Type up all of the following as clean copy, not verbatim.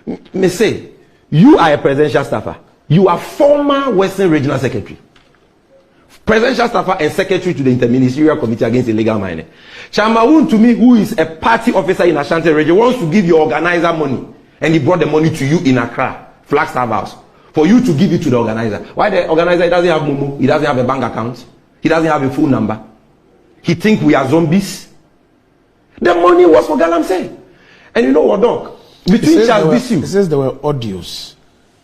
Me say, you are a presidential staffer. You are former Western Regional Secretary. Presidential staffer and secretary to the Interministerial Committee Against Illegal Mining. Chamawun, to me, who is a party officer in Ashanti region, wants to give your organizer money. And he brought the money to you in Accra, Flagstaff House, for you to give it to the organizer. Why the organizer doesn't have Momo? He doesn't have a bank account. He doesn't have a phone number. He thinks we are zombies. The money was for Galamsey. And you know what, Doc? Between Charles It says there were audios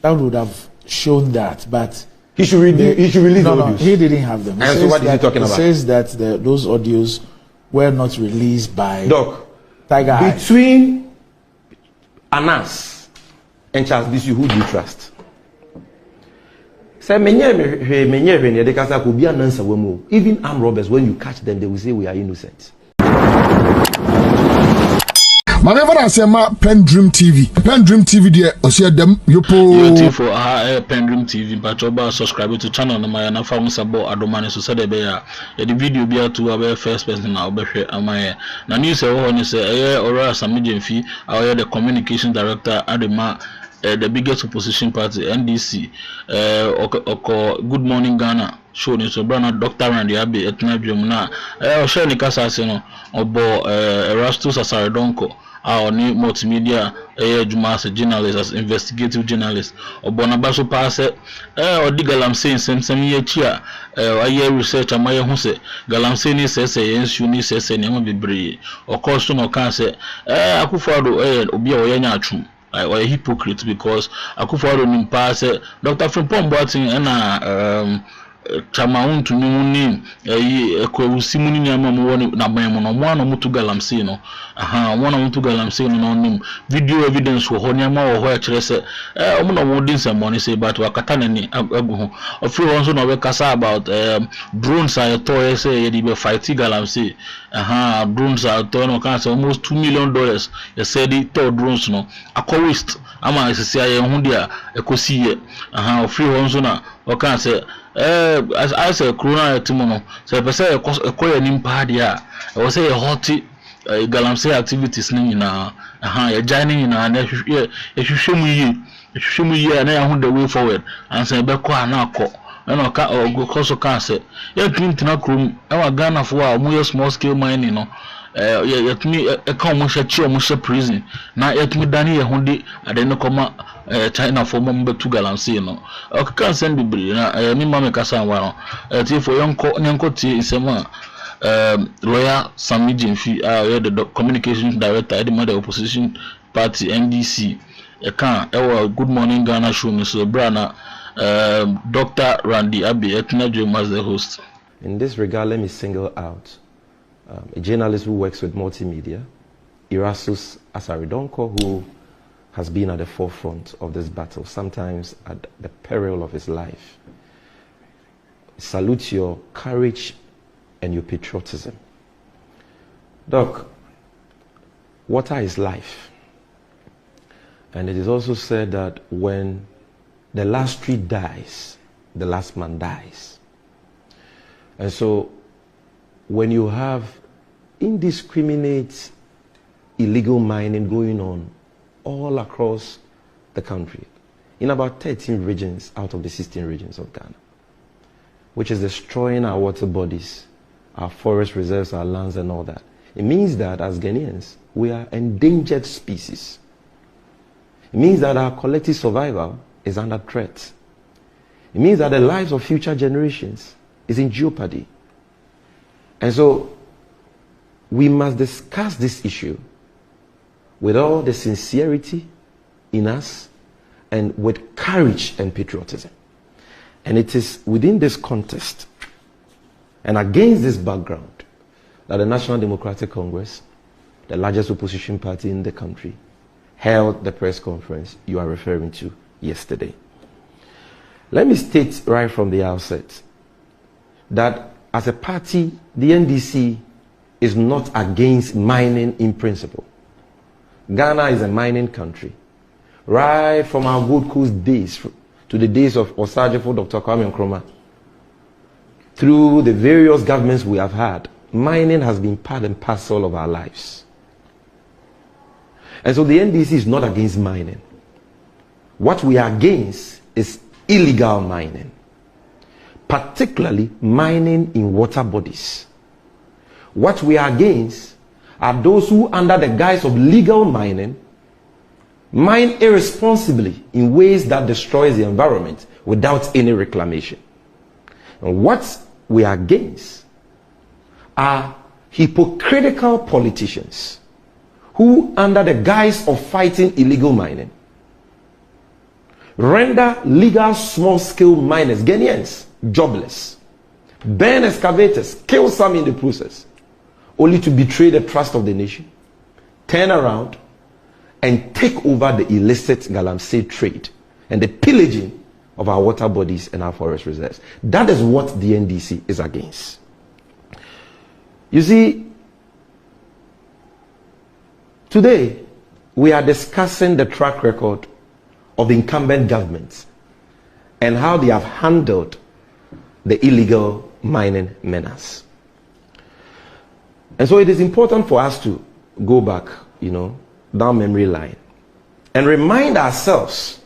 that would have shown that, but he should release the audios. No, he didn't have them. And so what is he talking about? It says that those audios were not released by Doc. Tiger Eye. Between Anas and Charles Bisu, who do you trust? Even armed robbers, when you catch them, they will say we are innocent. Whenever I say my Pen Dream TV there, I see them you for Pen Dream TV, but you subscribe to channel na my na found sabo Addo so said be ya the video be to our first person na obehwe amaye na news e ho ni say ora Sammy Gyamfi the communication director Addo the biggest opposition party NDC Good Morning Ghana show ni so brana Dr. Randy Abe etna dwom na o share ni kasa ase no obo Erastus Asaredonko ni multimedia Juma journalist as investigative journalist obona baso pass odi Galamsey nsem ye chia aye research amaye hu se Galamsey ni sese yensu ni sese ne ma bebre o course no kan se Akuffu Addo obi a oyanya atwum or a hypocrite because Akuffu Addo nimpa se Dr. Frimpong Boatin na Chamawun to name Kwusimuni Yamam na one or two Galamsey no one or two Galamsey no name video evidence for Honyama or where Chese wouldn't some money say but Wakatanani a few also know Kasa about drones are toy say they be fighting Galamsey drones are toy no cancer almost $2 million you said it drones no a co-waste ama say hundia a cosie a free also na or cancer as I say corona timono so per se a nimpa dia I was say a hot Galamsey activities ni na ya joining na na ehwehwemu yi na ya hu the way forward and say be ko anako na ka go koso kan say ya tintina krom e wa Ghana fo a mu small scale mining no yetumi ka mo hye mo hye prison na yetumi dane ye hu de ade ne koma China for mumbe to Galamsey no kan send bibiri na mi mama kasa wa no ti for yonko ti isema lawyer Sammy Gyamfi the communication director at the opposition party NDC Good Morning Ghana show me so brana Dr. Randy Abe etna Dwom as the host. In this regard, let me single out a journalist who works with multimedia, Erastus Asaredonko, who has been at the forefront of this battle, sometimes at the peril of his life. Salute your courage and your patriotism. Doc, water is life. And it is also said that when the last tree dies, the last man dies. And so when you have indiscriminate illegal mining going on all across the country, in about 13 regions out of the 16 regions of Ghana, which is destroying our water bodies, our forest reserves, our lands and all that. It means that as Ghanaians, we are endangered species. It means that our collective survival is under threat. It means that the lives of future generations is in jeopardy. And so we must discuss this issue with all the sincerity in us and with courage and patriotism. And it is within this context and against this background that the National Democratic Congress, the largest opposition party in the country, held the press conference you are referring to yesterday. Let me state right from the outset that as a party, the NDC is not against mining in principle. Ghana is a mining country. Right from our Gold Coast days to the days of Osajifo, Dr. Kwame Nkrumah, through the various governments we have had, mining has been part and parcel of our lives. And so the NDC is not against mining. What we are against is illegal mining, particularly mining in water bodies. What we are against are those who, under the guise of legal mining, mine irresponsibly in ways that destroys the environment without any reclamation. And what we are against are hypocritical politicians who, under the guise of fighting illegal mining, render legal small-scale miners, Ghanaians, jobless, burn excavators, kill some in the process, only to betray the trust of the nation, turn around and take over the illicit Galamsey trade and the pillaging of our water bodies and our forest reserves. That is what the NDC is against. You see, today we are discussing the track record of the incumbent governments and how they have handled the illegal mining menace. And so it is important for us to go back, down memory line and remind ourselves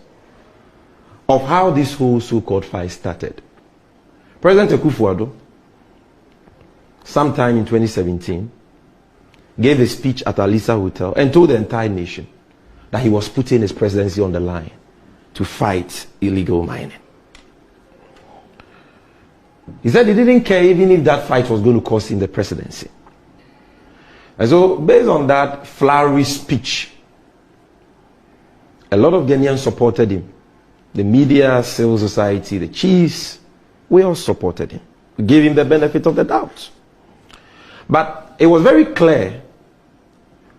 of how this whole so-called fight started. President Akuffu Addo, sometime in 2017, gave a speech at Alisa Hotel and told the entire nation that he was putting his presidency on the line to fight illegal mining. He said he didn't care even if that fight was going to cost him the presidency. And so, based on that flowery speech, a lot of Ghanaians supported him. The media, civil society, the chiefs, we all supported him. We gave him the benefit of the doubt. But it was very clear,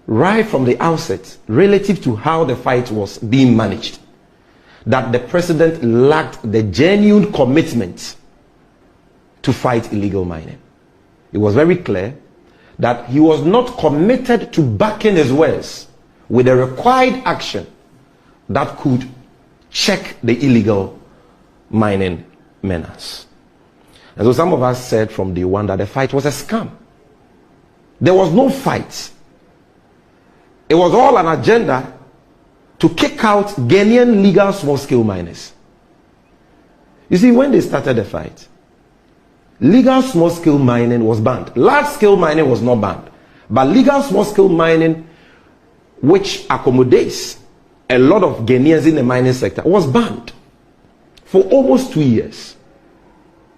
right from the outset, relative to how the fight was being managed, that the president lacked the genuine commitment to fight illegal mining. It was very clear that he was not committed to backing his words with the required action that could check the illegal mining menace. And so some of us said from day one that the fight was a scam. There was no fight. It was all an agenda to kick out Ghanaian legal small-scale miners. You see, when they started the fight, legal small-scale mining was banned. Large-scale mining was not banned. But legal small-scale mining, which accommodates a lot of Ghanaians in the mining sector, was banned for almost 2 years.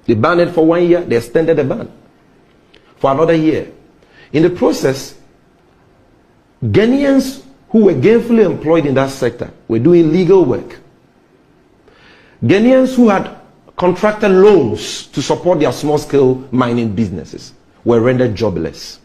They banned it for 1 year. They extended the ban for another year. In the process, Ghanaians who were gainfully employed in that sector were doing legal work. Ghanaians who had contracted loans to support their small-scale mining businesses were rendered jobless.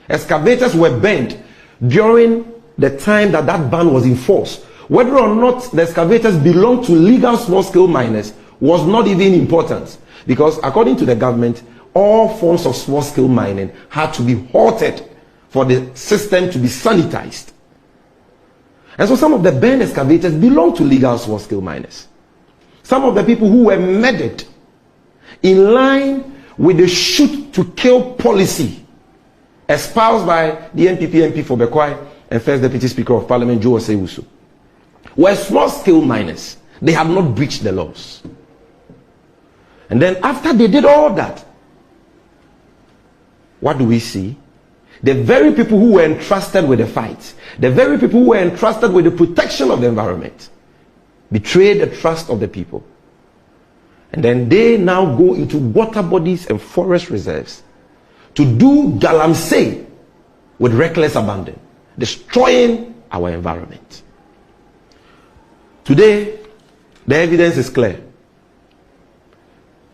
Excavators were banned during the time that ban was enforced. Whether or not the excavators belonged to legal small-scale miners was not even important, because according to the government, all forms of small-scale mining had to be halted for the system to be sanitized. And so some of the banned excavators belonged to legal small-scale miners. Some of the people who were murdered in line with the shoot-to-kill policy espoused by the N.P.P. MP for Bekwai and First Deputy Speaker of Parliament, Joe Osei-Wusu, were small-scale miners. They had not breached the laws. And then after they did all that, what do we see? The very people who were entrusted with the fight, the very people who were entrusted with the protection of the environment, betrayed the trust of the people. And then they now go into water bodies and forest reserves to do Galamsey with reckless abandon, destroying our environment. Today, the evidence is clear.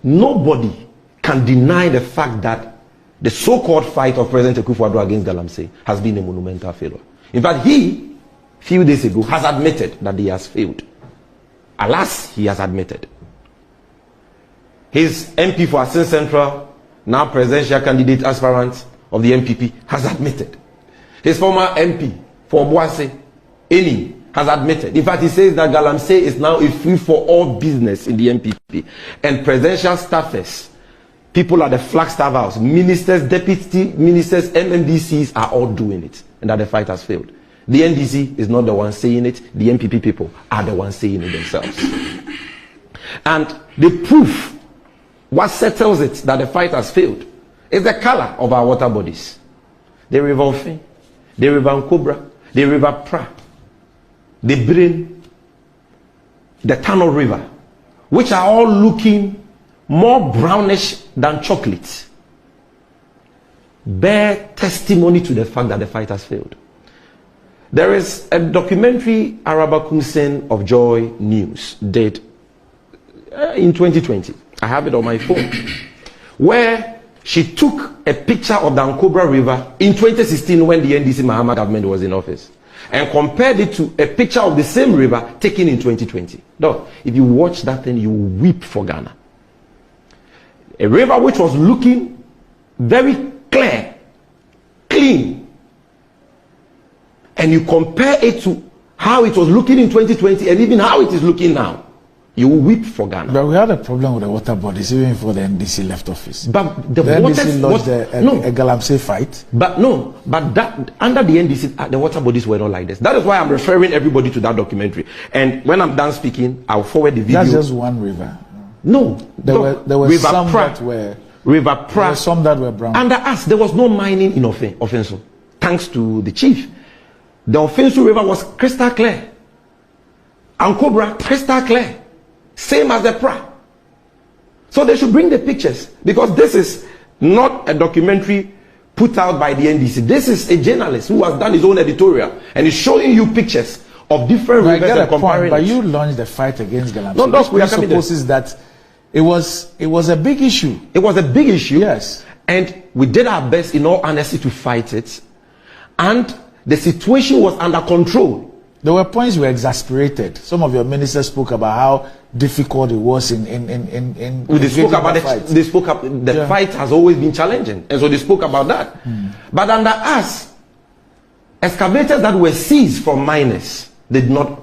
Nobody can deny the fact that the so-called fight of President Akuffu Addo against Galamsey has been a monumental failure. In fact, he, a few days ago, has admitted that he has failed. Alas, he has admitted. His MP for Asin Central, now presidential candidate aspirant of the N.P.P, has admitted. His former MP for Obuasi, Eni, has admitted. In fact, he says that Galamsey is now a free-for-all business in the N.P.P. And presidential staffers, people at the Flagstaff House, ministers, deputy ministers, MMDCs are all doing it. And that the fight has failed. The NDC is not the one saying it. The N.P.P people are the ones saying it themselves. And the proof, what settles it that the fight has failed, is the color of our water bodies. The River Ofen, the River Nkobra, the River Pra, the Brain, the Tunnel River, which are all looking more brownish than chocolate, bear testimony to the fact that the fight has failed. There is a documentary Araba Kunsen of Joy News did in 2020. I have it on my phone, where she took a picture of the Nkobra River in 2016 when the NDC Mahama government was in office, and compared it to a picture of the same river taken in 2020. Now, if you watch that, then you weep for Ghana. A river which was looking very clear, clean, and you compare it to how it was looking in 2020 and even how it is looking now, you will weep for Ghana. But we had a problem with the water bodies even before the NDC left office. But the NDC lost a Galamsey fight. But that under the NDC, the water bodies were not like this. That is why I'm referring everybody to that documentary. And when I'm done speaking, I'll forward the video. That's just one river. No, there were some that were River Pra. There were some that were brown. Under us, there was no mining in Offenso, thanks to the chief. The Offenso River was crystal clear. Nkobra, crystal clear. Same as the Pra. So they should bring the pictures, because this is not a documentary put out by the NDC. This is a journalist who has done his own editorial and is showing you pictures of different rivers and comparing. But you launched the fight against Galamsey. No, Doc, we are coming there. Supposes that it was a big issue. It was a big issue. Yes. And we did our best in all honesty to fight it. And the situation was under control. There were points we were exasperated. Some of your ministers spoke about how difficult it was in they spoke about the fight. They spoke up the fight has always been challenging, and so they spoke about that. But under us, excavators that were seized from miners did not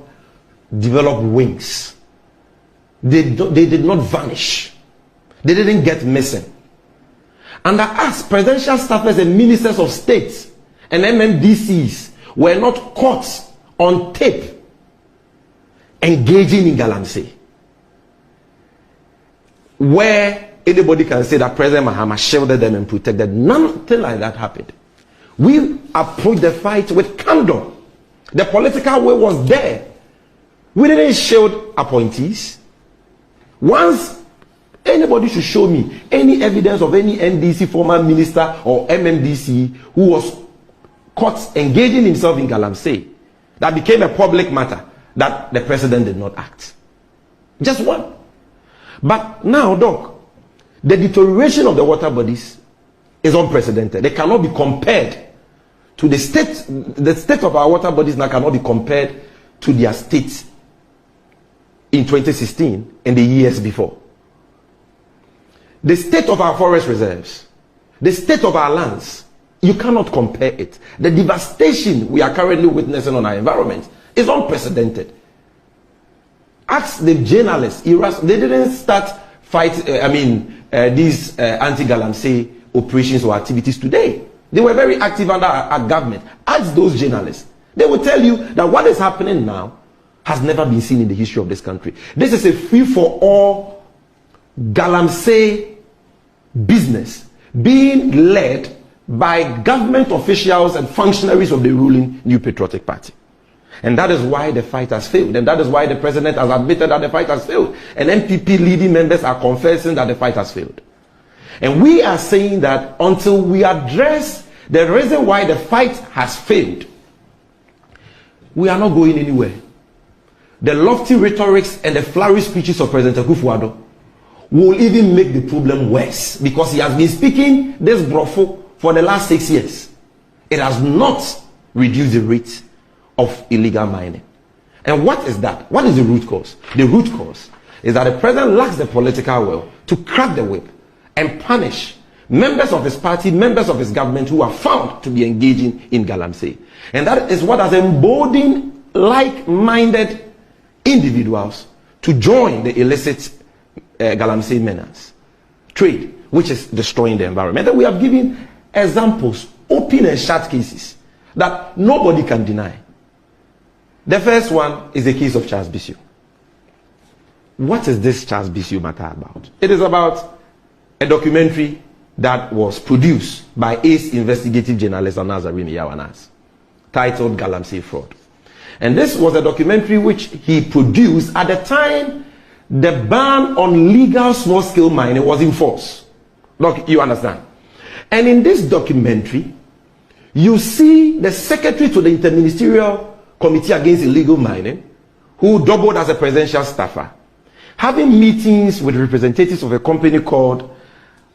develop wings. They did not vanish. They didn't get missing. Under us, presidential staffers and ministers of state and MMDCs were not caught on tape engaging in Galamsey, where anybody can say that President Mahama shielded them and protected. Nothing like that happened. We approached the fight with candor. The political will was there. We didn't shield appointees. Once anybody should show me any evidence of any NDC former minister or MMDC who was caught engaging himself in Galamsey, that became a public matter, that the president did not act. Just one. But now, Doc, the deterioration of the water bodies is unprecedented. They cannot be compared to the state. The state of our water bodies now cannot be compared to their state in 2016 and the years before. The state of our forest reserves, the state of our lands, you cannot compare it. The devastation we are currently witnessing on our environment is unprecedented. Ask the journalists, they didn't start these anti-Galamsey operations or activities today. They were very active under our government. Ask those journalists. They will tell you that what is happening now has never been seen in the history of this country. This is a free-for-all Galamsey business being led by government officials and functionaries of the ruling New Patriotic Party. And that is why the fight has failed. And that is why the president has admitted that the fight has failed. And N.P.P leading members are confessing that the fight has failed. And we are saying that until we address the reason why the fight has failed, we are not going anywhere. The lofty rhetorics and the flowery speeches of President Akuffu will even make the problem worse, because he has been speaking this brofo for the last 6 years. It has not reduced the rate of illegal mining. And what is that? What is the root cause? The root cause is that the president lacks the political will to crack the whip and punish members of his party, members of his government who are found to be engaging in Galamsey. And that is what has emboldened like-minded individuals to join the illicit Galamsey menace trade, which is destroying the environment. And we have given examples, open and shut cases, that nobody can deny. The first one is the case of Charles Bissue. What is this Charles Bissue matter about? It is about a documentary that was produced by ace investigative journalist Anazarine Yawanas, titled Galamsey Fraud. And this was a documentary which he produced at the time the ban on legal small-scale mining was in force. Look, you understand? And in this documentary, you see the secretary to the Interministerial Committee Against Illegal Mining, who doubled as a presidential staffer, having meetings with representatives of a company called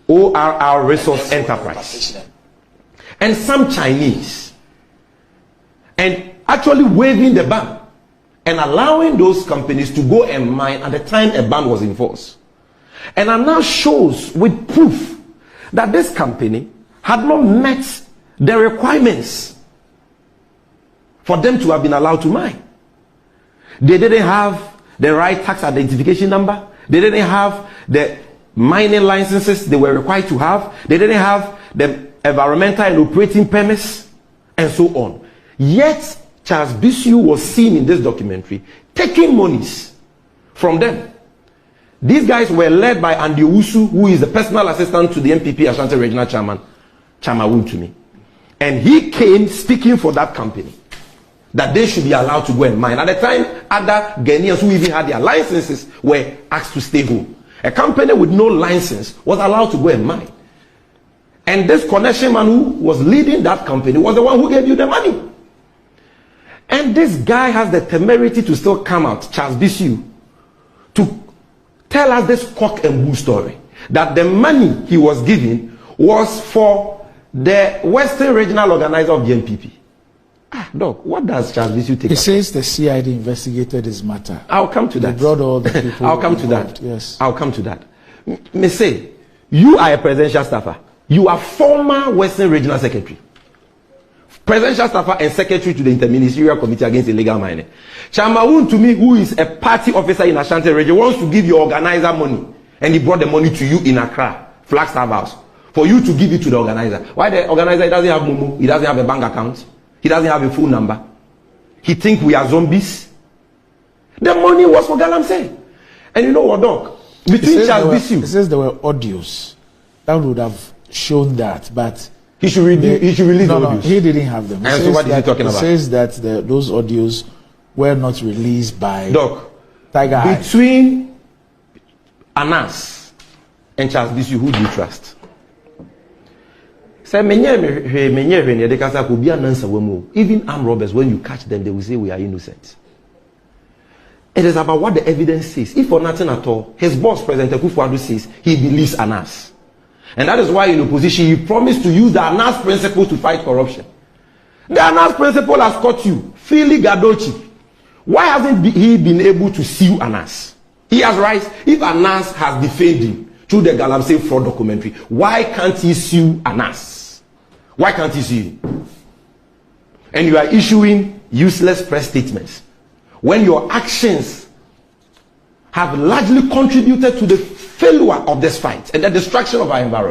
ORR Resource Enterprise and some Chinese, and actually waiving the ban and allowing those companies to go and mine at the time a ban was in force. And it now shows with proof that this company had not met the requirements for them to have been allowed to mine. They didn't have the right tax identification number. They didn't have the mining licenses they were required to have. They didn't have the environmental and operating permits and so on. Yet Charles Bissue was seen in this documentary taking monies from them. These guys were led by Andy Owusu, who is the personal assistant to the N.P.P Ashanti Regional Chairman, Chamawun to me. And he came speaking for that company, that they should be allowed to go and mine. At the time, other Ghanaians who even had their licenses were asked to stay home. A company with no license was allowed to go and mine. And this connection man who was leading that company was the one who gave you the money. And this guy has the temerity to still come out, Charles Bissue, to tell us this cock and bull story, that the money he was giving was for the Western Regional Organizer of the N.P.P. Doc, what does Charles Bissue take? He says the CID investigated his matter. I'll come to that. They brought all the people. I'll come involved. to that. Yes. I'll come to that. Me say, you are a presidential staffer. You are former Western Regional Secretary, presidential staffer and secretary to the Interministerial Committee Against Illegal Mining. Chamawun to me, who is a party officer in Ashanti region, wants to give your organizer money, and he brought the money to you in Accra, Flagstaff House, for you to give it to the organizer. Why the organizer doesn't have Momo? He doesn't have a bank account. He doesn't have a phone number. He thinks we are zombies. The money was for Galamsey. And you know what, Doc? Between Charles Bissue, it says there were audios that would have shown that, but he should release the audios. No, he didn't have them. And so what is he talking about? He says that those audios were not released by Doc. Tiger Eye. Between Anas and Charles Bissue, who do you trust? Even armed robbers, when you catch them, they will say we are innocent. It is about what the evidence says. If for nothing at all, his boss, President Akuffu, says he believes Anas. And that is why in opposition, he promised to use the Anas principle to fight corruption. The Anas principle has caught you. Philly Gadochi. Why hasn't he been able to sue Anas? He has rights. If Anas has defamed him through the Galamsey fraud documentary, why can't he sue Anas? Why can't he sue him? And you are issuing useless press statements when your actions have largely contributed to the failure of this fight and the destruction of our environment.